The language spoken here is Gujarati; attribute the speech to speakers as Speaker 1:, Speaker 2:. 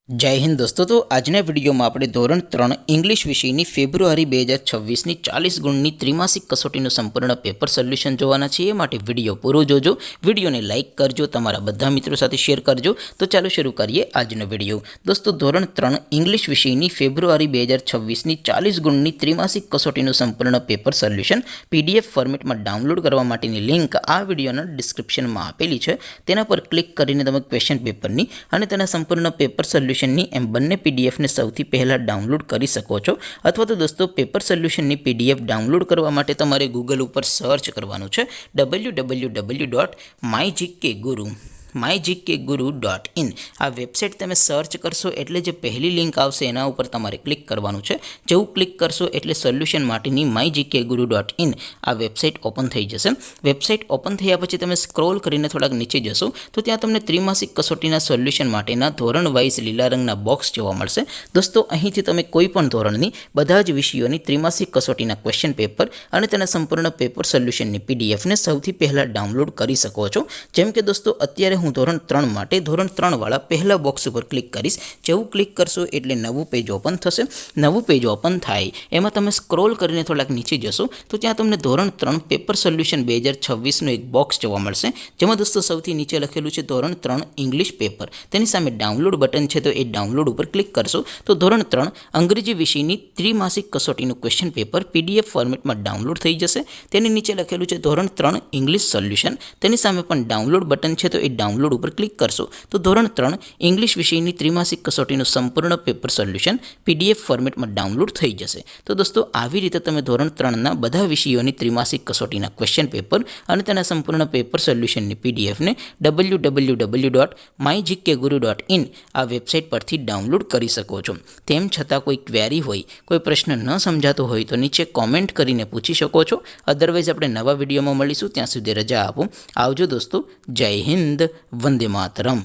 Speaker 1: जय हिंद दोस्तों। तो आजना विडियो में આપણે ધોરણ 3 इंग्लिश વિષયની ફેબ્રુઆરી 2026ની 40 ગુણની ત્રિમાસિક કસોટીનું સંપૂર્ણ પેપર સોલ્યુશન જોવાના છે। એ માટે વિડિયો પૂરો જોજો, વિડિયોને લાઈક કરજો, તમારા બધા મિત્રો સાથે શેર કરજો। તો ચાલો શરૂ કરીએ આજનો વિડિયો। દોસ્તો ધોરણ 3 इंग्लिश વિષયની ફેબ્રુઆરી 2026ની 40 ગુણની ત્રિમાસિક કસોટીનું સંપૂર્ણ પેપર સોલ્યુશન પીડીએફ ફોર્મેટમાં ડાઉનલોડ કરવા માટેની લિંક આ વિડિયોના ડિસ્ક્રિપ્શનમાં આપેલી છે। તેના પર ક્લિક કરીને તમે ક્વેશ્ચન પેપરની અને તેના સંપૂર્ણ પેપર સોલ્યુશન एम बने पीडीएफ ने सौथी पहला डाउनलॉड करी सको छो। अथवा तो दोस्तों पेपर सोल्यूशन नी पीडीएफ डाउनलॉड करवा माटे तमारे गूगल पर सर्च करवानुं छे www.mygkguru mygkguru.in आ वेबसाइट तमे सर्च करशो एटले जे पहली लिंक आवशे एना उपर तमारे क्लिक करवानुं छे। जेवुं क्लिक करशो एटले सोल्यूशन माटेनी mygkguru.in आ वेबसाइट ओपन थई जशे। वेबसाइट ओपन थया पछी तमे स्क्रॉल करीने थोड़ाक नीचे जशो तो त्यां तमने त्रिमासिक कसोटीना सोल्यूशन माटेना धोरण वाइज लीला रंगना बॉक्स जोवा मळशे। दोस्तों અહીંથી તમે કોઈ પણ ધોરણની બધા જ વિષયોની ત્રિમાસિક કસોટીના ક્વેશ્ચન પેપર અને તેના સંપૂર્ણ પેપર સોલ્યુશનની પીડીએફ ને સૌથી પહેલા ડાઉનલોડ કરી શકો છો। જેમ કે દોસ્તો અત્યારે હું ધોરણ 3 માટે ધોરણ 3 વાળા પહેલા બોક્સ ઉપર ક્લિક કરીશ। જેવું ક્લિક કરશો એટલે નવું પેજ ઓપન થશે। નવું પેજ ઓપન થાય એમાં તમે સ્ક્રોલ કરીને થોડાક નીચે જશો તો ત્યાં તમને ધોરણ 3 પેપર સોલ્યુશન 2026 નું એક બોક્સ જોવા મળશે। જેમાં દોસ્તો સૌથી નીચે લખેલું છે ધોરણ 3 ઇંગ્લિશ પેપર, તેની સામે ડાઉનલોડ બટન છે तो ए डाउनलॉड पर क्लिक करशो तो धोरण 3 अंग्रेजी विषयनी त्रिमासिक कसोटीનું क्वेश्चन पेपर पीडीएफ फॉर्मेट में डाउनलॉड थई जशे। तेनी नीचे लखेलुं छे धोरण 3 इंग्लिश सोल्यूशन, तेनी सामे पण डाउनलॉड बटन छे तो ए डाउनलॉड पर क्लिक करशो तो धोरण 3 इंग्लिश विषयनी त्रिमासिक कसोटीનું संपूर्ण पेपर सोल्यूशन पीडीएफ फॉर्मेट में डाउनलॉड थई जशे। तो दोस्तों આવી રીતે તમે ધોરણ 3 ના બધા વિષયોની ત્રિમાસિક કસોટીના ક્વેશ્ચન પેપર અને તેના સંપૂર્ણ પેપર સોલ્યુશનની પીડીએફ ને www.mygkguru.in આ વેબસાઇટ પરથી ડાઉનલોડ કરી શકો છો। તેમ છતાં કોઈ ક્વેરી હોય, કોઈ પ્રશ્ન ન સમજાતો હોય તો નીચે કોમેન્ટ કરીને પૂછી શકો છો। અધરવાઇઝ આપણે નવા વિડીયોમાં મળીશું, ત્યાં સુધી રજા આપો। આવજો દોસ્તો, જય હિન્દ, વંદે માતરમ।